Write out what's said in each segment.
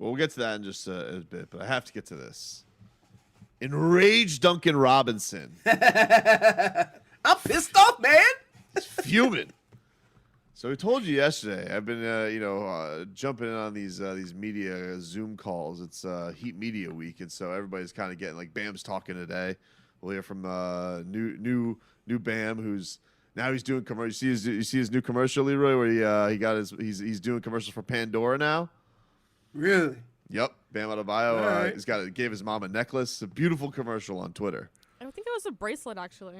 Well, we'll get to that in just a bit, but I have to get to this. Enraged Duncan Robinson. I'm pissed off, man. He's fuming. So we told you yesterday. I've been, jumping in on these media Zoom calls. It's Heat Media Week, and so everybody's kind of getting like Bam's talking today. We'll hear from new Bam, who's now he's doing commercial. You see his new commercial, Leroy, where he's doing commercials for Pandora now. Really? Yep, Bam Adebayo. Right. Gave his mom a necklace. A beautiful commercial on Twitter. I think it was a bracelet, actually.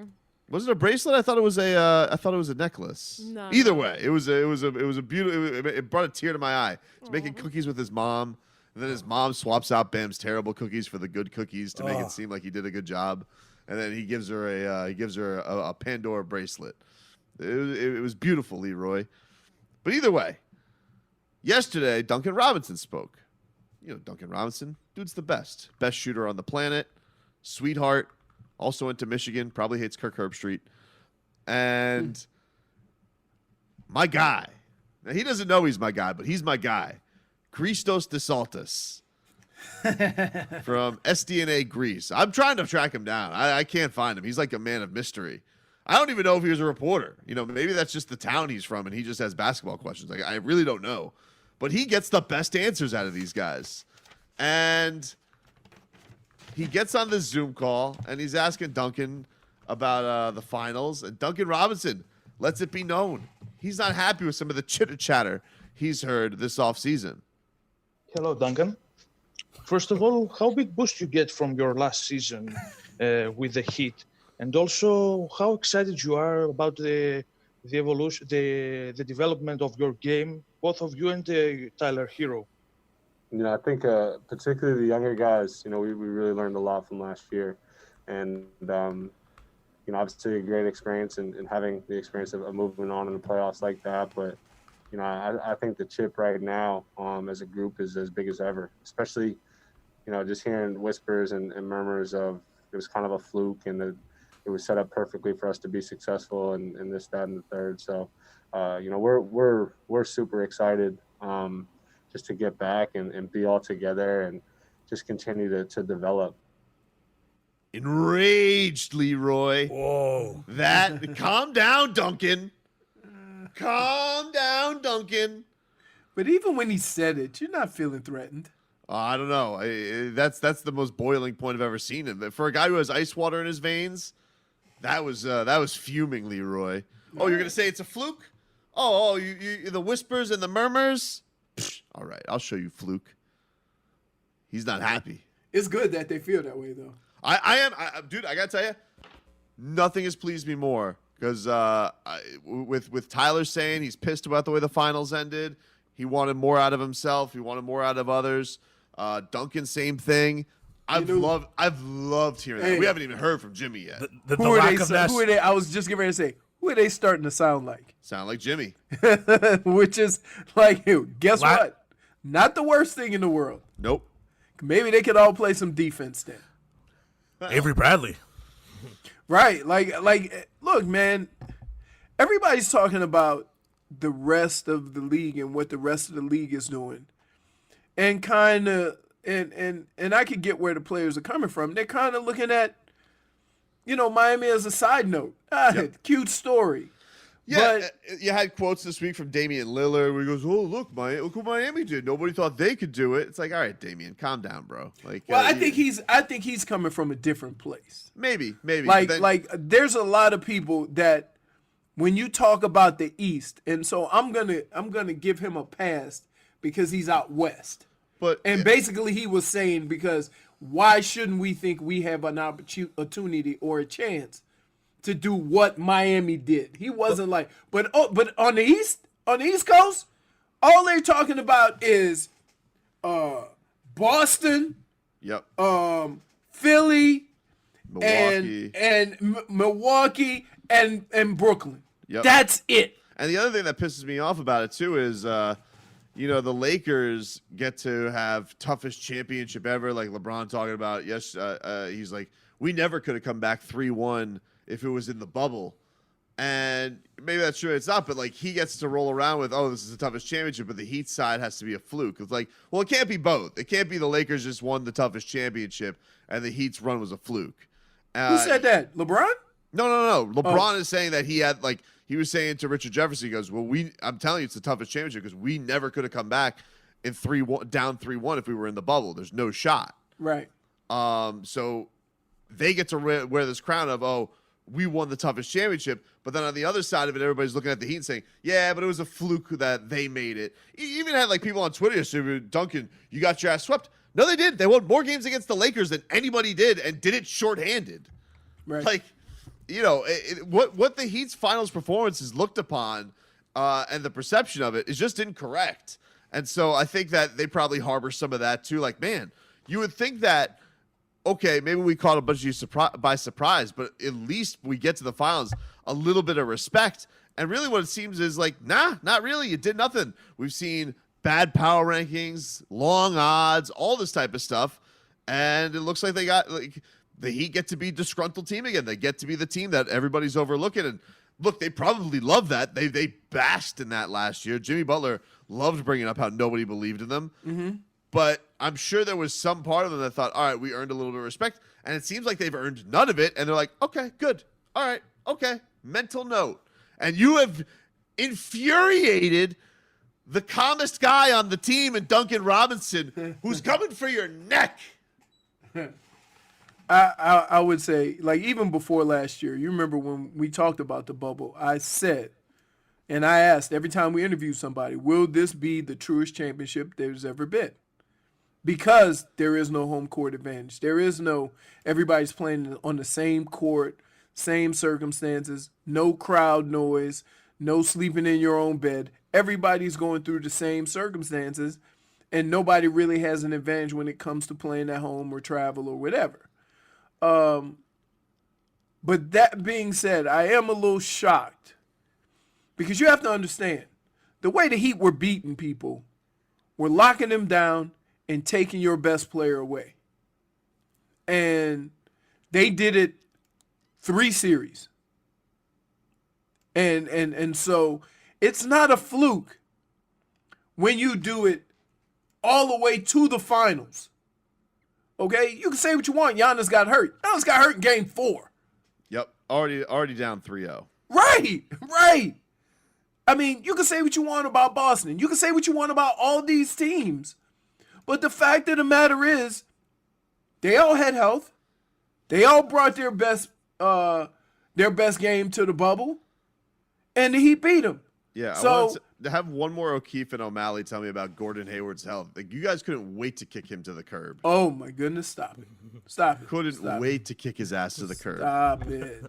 Was it a bracelet? I thought it was a necklace. No. Either way, it was a beautiful. It brought a tear to my eye. He's making cookies with his mom, and then his mom swaps out Bam's terrible cookies for the good cookies to make it seem like he did a good job, and then he gives her a Pandora bracelet. It was beautiful, Leroy. But either way, yesterday Duncan Robinson spoke. You know Duncan Robinson, dude's the best shooter on the planet, sweetheart. Also went to Michigan, probably hates Kirk Herbstreit. And my guy, now he doesn't know he's my guy, but he's my guy, Christos DeSaltis from SDNA Greece. I'm trying to track him down. I can't find him. He's like a man of mystery. I don't even know if he was a reporter. You know, maybe that's just the town he's from and he just has basketball questions. Like, I really don't know. But he gets the best answers out of these guys. And he gets on this Zoom call, and he's asking Duncan about the finals. And Duncan Robinson lets it be known he's not happy with some of the chitter-chatter he's heard this offseason. Hello, Duncan. First of all, how big boost you get from your last season with the Heat? And also, how excited you are about the evolution, the development of your game, both of you and Tyler Hero? You know, I think particularly the younger guys, you know, we really learned a lot from last year. And, you know, obviously a great experience and having the experience of moving on in the playoffs like that. But, you know, I think the chip right now as a group is as big as ever, especially, you know, just hearing whispers and murmurs of it was kind of a fluke and it was set up perfectly for us to be successful and this, that, and the third. So, you know, we're super excited. Just to get back and be all together and just continue to develop. Enraged, Leroy. Whoa. Calm down, Duncan. Calm down, Duncan. But even when he said it, you're not feeling threatened. I don't know. That's the most boiling point I've ever seen him. For a guy who has ice water in his veins, that was fuming, Leroy. Oh, you're gonna say it's a fluke? Oh, you the whispers and the murmurs. All right, I'll show you, Fluke. He's not happy. It's good that they feel that way, though. Dude, I gotta tell you, nothing has pleased me more because with Tyler saying he's pissed about the way the finals ended, he wanted more out of himself, he wanted more out of others. Duncan, same thing. I've loved hearing that. We haven't even heard from Jimmy yet. Who are they? I was just getting ready to say, who are they starting to sound like? Sound like Jimmy. Which is like, guess what? Not the worst thing in the world. Nope. Maybe they could all play some defense then. Avery Bradley. Right. Like, look, man, everybody's talking about the rest of the league and what the rest of the league is doing. And kind of, and I could get where the players are coming from. They're kind of looking at, you know, Miami as a side note. Cute story. Yeah, but you had quotes this week from Damian Lillard where he goes, "Oh, look what Miami did. Nobody thought they could do it." It's like, all right, Damian, calm down, bro. Like, well, I think he's coming from a different place. Maybe. Like there's a lot of people that when you talk about the East, and so I'm gonna give him a pass because he's out west. And basically he was saying because why shouldn't we think we have an opportunity or a chance to do what Miami did? He wasn't but on the East Coast, all they're talking about is Boston, Philly, Milwaukee. and Milwaukee and Brooklyn. Yep. That's it. And the other thing that pisses me off about it too is you know, the Lakers get to have toughest championship ever, like LeBron talking about. Yes, he's like, we never could have come back 3-1 if it was in the bubble. And maybe that's true. It's not, but like he gets to roll around with, oh, this is the toughest championship, but the Heat side has to be a fluke. It's like, well, it can't be both. It can't be the Lakers just won the toughest championship and the Heat's run was a fluke. Who said that? LeBron? No. LeBron is saying that he had he was saying to Richard Jefferson, he goes, well, I'm telling you, it's the toughest championship because we never could have come back in down 3-1 if we were in the bubble. There's no shot. Right. So they get to wear this crown of, oh, we won the toughest championship. But then on the other side of it, everybody's looking at the Heat and saying, yeah, but it was a fluke that they made it. You even had people on Twitter yesterday, Duncan, you got your ass swept. No, they did. They won more games against the Lakers than anybody did and did it shorthanded. Right. What the Heat's finals performance is looked upon and the perception of it is just incorrect. And so I think that they probably harbor some of that too. Like, man, you would think that, okay, maybe we caught a bunch of you by surprise, but at least we get to the finals, a little bit of respect. And really what it seems is nah, not really. You did nothing. We've seen bad power rankings, long odds, all this type of stuff. And it looks like they got the Heat get to be a disgruntled team again. They get to be the team that everybody's overlooking. And look, they probably love that. They bashed in that last year. Jimmy Butler loved bringing up how nobody believed in them. Mm-hmm. But I'm sure there was some part of them that thought, all right, we earned a little bit of respect. And it seems like they've earned none of it. And they're like, okay, good. All right, okay. Mental note. And you have infuriated the calmest guy on the team in Duncan Robinson, who's coming for your neck. I would say, even before last year, you remember when we talked about the bubble, I said, and I asked every time we interview somebody, will this be the truest championship there's ever been? Because there is no home court advantage. There is no, everybody's playing on the same court, same circumstances, no crowd noise, no sleeping in your own bed. Everybody's going through the same circumstances, and nobody really has an advantage when it comes to playing at home or travel or whatever. But that being said, I am a little shocked because you have to understand the way the Heat were beating people, were locking them down and taking your best player away. And they did it 3 series. And so it's not a fluke when you do it all the way to the finals. Okay? You can say what you want. Giannis got hurt. Giannis got hurt in game 4. Yep. Already down 3-0. Right. I mean, you can say what you want about Boston. You can say what you want about all these teams. But the fact of the matter is, they all had health. They all brought their best game to the bubble. And the Heat beat them. Yeah, so, I wanted to have one more O'Keefe and O'Malley tell me about Gordon Hayward's health. You guys couldn't wait to kick him to the curb. Oh, my goodness, stop it. Couldn't wait to kick his ass to the curb. Stop it.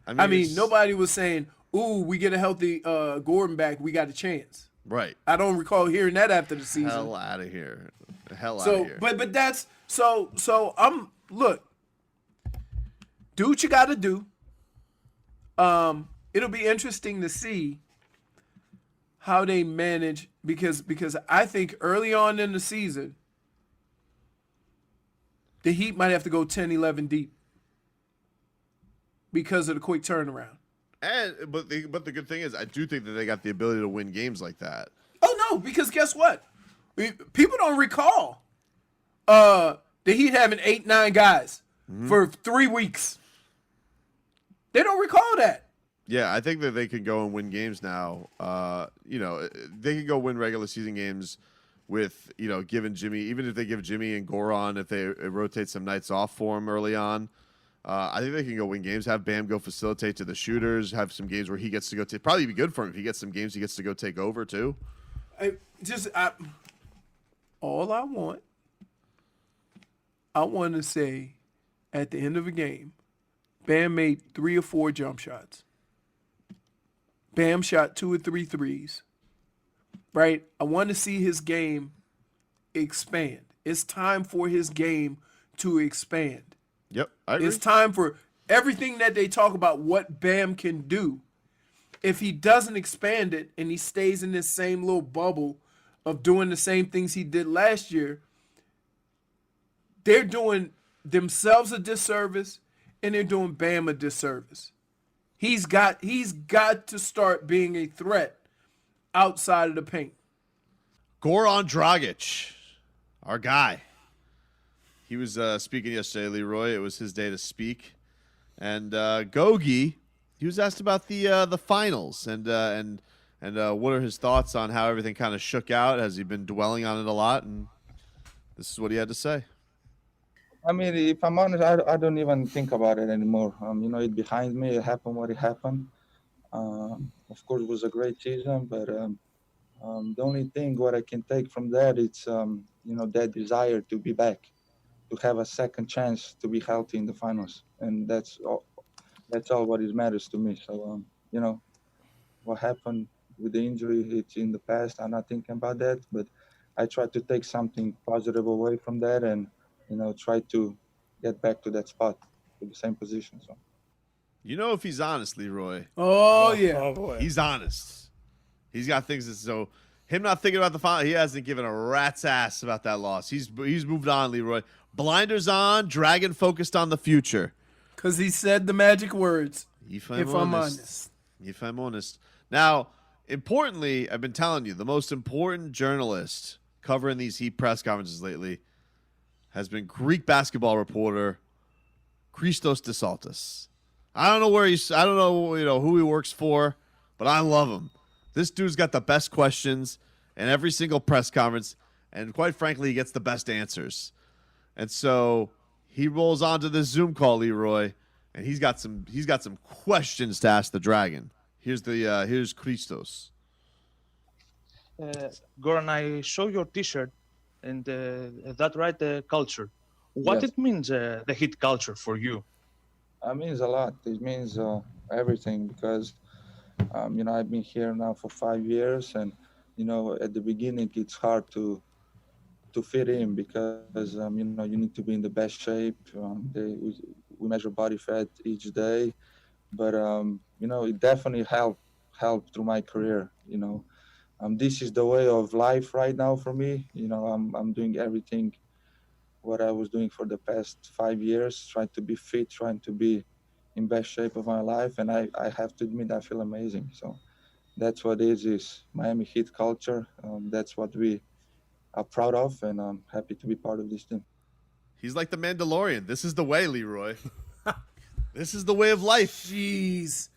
I mean nobody was saying, ooh, we get a healthy Gordon back, we got a chance. Right. I don't recall hearing that after the season. Hell out of here. Out of here. But that's so look, do what you got to do. It'll be interesting to see how they manage because I think early on in the season, the Heat might have to go 10-11 deep because of the quick turnaround. But the good thing is, I do think that they got the ability to win games like that. Oh no, because guess what? People don't recall the Heat having 8-9 guys for 3 weeks. They don't recall that. Yeah, I think that they can go and win games now. They can go win regular season games with, giving Jimmy, even if they give Jimmy and Goran, if they rotate some nights off for him early on. I think they can go win games, have Bam go facilitate to the shooters, have some games where he gets to go take. Probably be good for him if he gets some games he gets to go take over too. All I want to say at the end of a game, Bam made 3 or 4 jump shots. Bam shot 2 or 3 threes. Right? I want to see his game expand. It's time for his game to expand. Yep, I agree. It's time for everything that they talk about what Bam can do. If he doesn't expand it and he stays in this same little bubble of doing the same things he did last year, they're doing themselves a disservice and they're doing Bam a disservice. He's got to start being a threat outside of the paint. Goran Dragic, our guy. He was speaking yesterday, Leroy. It was his day to speak. And Gogi, he was asked about the finals and what are his thoughts on how everything kind of shook out. Has he been dwelling on it a lot? And this is what he had to say. I mean, if I'm honest, I don't even think about it anymore. It's behind me. It happened what it happened. Of course, it was a great season, but the only thing what I can take from that it's that desire to be back, to have a second chance to be healthy in the finals, and that's all. That's all what it matters to me. So what happened with the injury, it's in the past. I'm not thinking about that, but I try to take something positive away from that, and try to get back to that spot, to the same position. So, if he's honest, Leroy. Oh yeah, Oh boy. He's honest. He's got things that so him not thinking about the final. He hasn't given a rat's ass about that loss. He's moved on, Leroy. Blinders on. Dragon focused on the future. because he said the magic words. If I'm honest. Now, importantly, I've been telling you, the most important journalist covering these Heat press conferences lately has been Greek basketball reporter Christos DeSaltis. I don't know who he works for, but I love him. This dude's got the best questions in every single press conference, and quite frankly, he gets the best answers. And so he rolls onto this Zoom call, Leroy, and he's got some questions to ask the Dragon. Here's Christos. Goran, I saw your T-shirt, and that right, the culture. What Yes. it means, the Heat culture for you? it means a lot. It means everything because, I've been here now for 5 years, and at the beginning it's hard to fit in because you need to be in the best shape. We measure body fat each day, but it definitely helped through my career. This is the way of life right now for me. I'm doing everything what I was doing for the past 5 years, trying to be fit, trying to be in best shape of my life, and I have to admit I feel amazing. So that's what is Miami Heat culture. That's what we are proud of, and I'm happy to be part of this team. He's like the Mandalorian. This is the way, Leroy. This is the way of life. Jeez.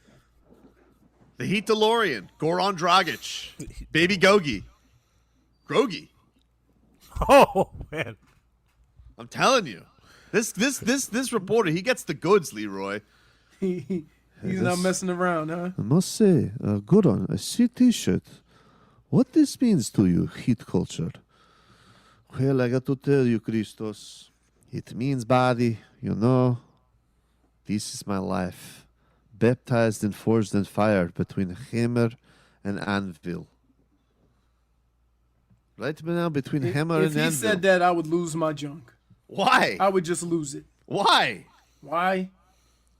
The Heat DeLorean. Goran Dragic. Baby Gogi. Grogi. Oh man. I'm telling you. This reporter, he gets the goods, Leroy. He's not messing around, huh? I must say, Goran, I see T-shirt. What this means to you, Heat culture? Well, I got to tell you, Christos. It means body, This is my life. Baptized and forged in fire between hammer and anvil. Right now, between hammer If and he anvil. said that, I would lose my junk. Why? I would just lose it. Why? Why?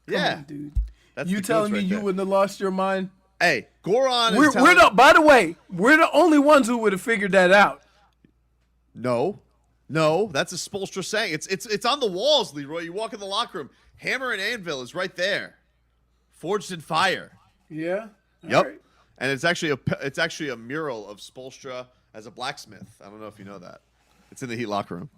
Come Yeah. on, dude. That's You the telling goods me right you there. wouldn't have lost your mind? Hey, Goran We're is telling... by the way, we're the only ones who would have figured that out. No, that's a Spoelstra saying. It's on the walls, Leroy. You walk in the locker room. Hammer and anvil is right there. Forged in fire. Yeah. All Yep. right. And it's actually a mural of Spoelstra as a blacksmith. I don't know if you know that. It's in the Heat locker room.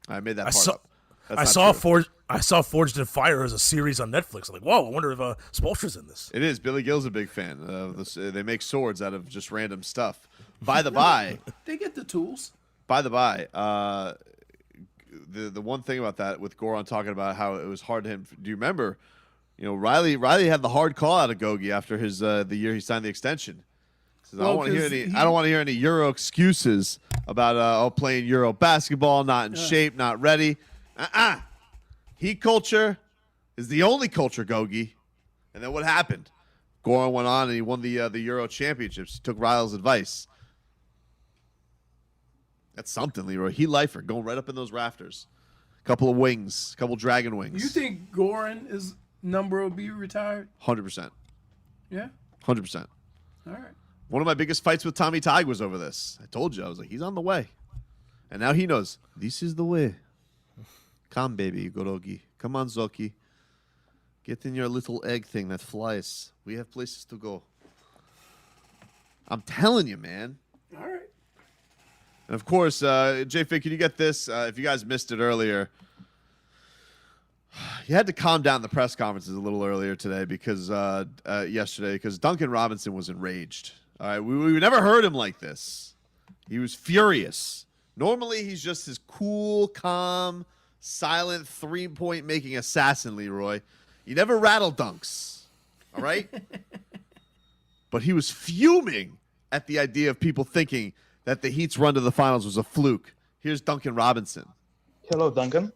I made that part up. That's not true. I saw Forged in Fire as a series on Netflix. I'm like, whoa, I wonder if Spoelstra's in this. It is. Billy Gill's a big fan. They make swords out of just random stuff. By the by, They get the tools. the one thing about that with Goran talking about how it was hard to him. Do you remember? Riley had the hard call out of Gogi after his the year he signed the extension. He says, I don't want to hear any Euro excuses about playing Euro basketball, not in shape, not ready. Heat culture is the only culture, Gogi. And then what happened? Goran went on and he won the Euro championships. He took Riley's advice. That's something, Leroy. Heat lifer going right up in those rafters. Couple of wings, couple dragon wings. You think Goran number will be retired? 100%. Yeah. 100%. All right. One of my biggest fights with Tommy Tig was over this. I told you. I was like, he's on the way. And now he knows. This is the way. Come, baby, Gorogi. Come on, Zoki. Get in your little egg thing that flies. We have places to go. I'm telling you, man. All right. And of course, J-Fig, can you get this? If you guys missed it earlier, you had to calm down the press conferences a little earlier today because yesterday, because Duncan Robinson was enraged. All right, we never heard him like this. He was furious. Normally, he's just this cool, calm, silent, three-point making assassin, Leroy. He never rattle dunks. All right? But he was fuming at the idea of people thinking that the Heat's run to the finals was a fluke. Here's Duncan Robinson. Hello, Duncan.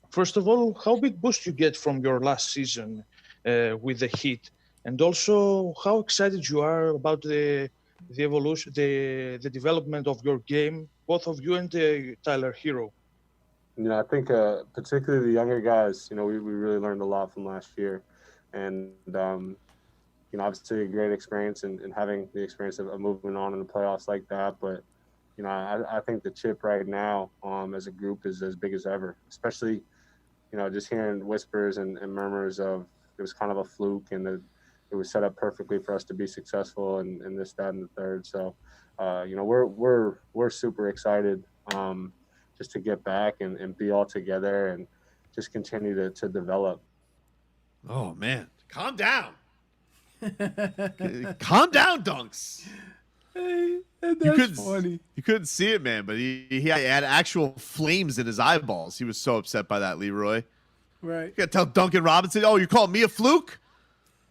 First of all, how big boost you get from your last season with the Heat, and also how excited you are about the evolution, the development of your game, both of you and Tyler Hero. I think particularly the younger guys, we really learned a lot from last year, and obviously a great experience and having the experience of moving on in the playoffs like that. But I think the chip right now as a group is as big as ever, especially just hearing whispers and murmurs of it was kind of a fluke and it was set up perfectly for us to be successful and this, that, and the third. So, we're super excited just to get back and be all together and just continue to develop. Oh, man. Calm down. Calm down, Dunks. Hey, that's funny. You couldn't see it, man, but he had actual flames in his eyeballs. He was so upset by that, Leroy. Right. You got to tell Duncan Robinson, oh, you're calling me a fluke?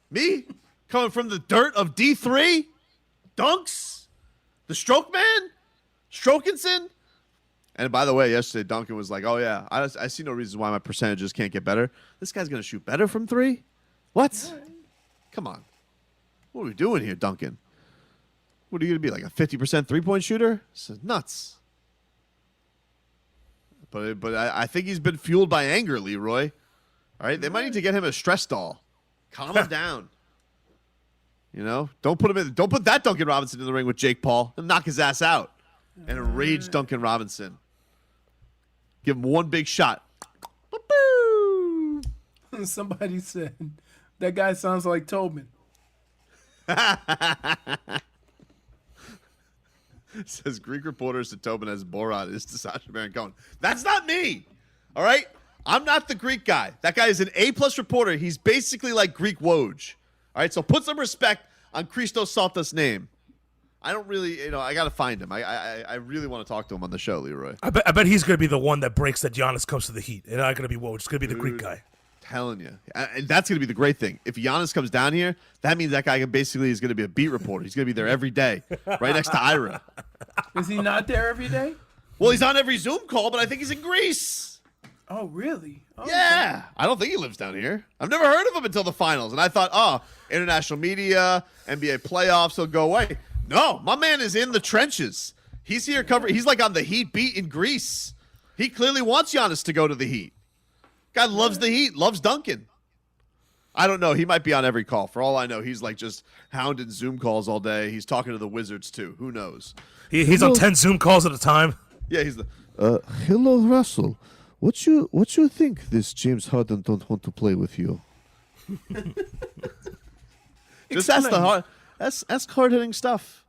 Me? Coming from the dirt of D3? Dunks? The stroke man? Strokinson? And by the way, yesterday, Duncan was like, oh, yeah, I see no reason why my percentages can't get better. This guy's going to shoot better from three? What? Right. Come on. What are we doing here, Duncan? What are you going to be, like a 50% three-point shooter? This is nuts. But I think he's been fueled by anger, Leroy. All right? They might need to get him a stress doll. Calm him down. Don't put that Duncan Robinson in the ring with Jake Paul and knock his ass out. And enrage Duncan Robinson. Give him one big shot. Somebody said that guy sounds like Tobin. Says Greek reporters to Tobin as Borat is to Sacha Baron Cohen. That's not me. All right? I'm not the Greek guy. That guy is an A-plus reporter. He's basically like Greek Woj. All right? So put some respect on Christos Salta's name. I don't really, I got to find him. I really want to talk to him on the show, Leroy. I bet he's going to be the one that breaks that Giannis comes to the Heat. And not going to be Woj. It's going to be the Greek guy. Telling you. And that's going to be the great thing. If Giannis comes down here, that means that guy is going to be a beat reporter. He's going to be there every day, right next to Ira. Is he not there every day? Well, he's on every Zoom call, but I think he's in Greece. Oh, really? Oh, yeah. okay. I don't think he lives down here. I've never heard of him until the finals. And I thought, international media, NBA playoffs, he'll go away. No, my man is in the trenches. He's here covering. He's like on the Heat beat in Greece. He clearly wants Giannis to go to the Heat. Guy loves the Heat, loves Duncan. I don't know. He might be on every call. For all I know, he's like just hounding Zoom calls all day. He's talking to the Wizards too. Who knows? He's on 10 Zoom calls at a time. Yeah, he's the. Hello, Russell. What you think this James Harden don't want to play with you? Just ask the hard. Ask hard hitting stuff.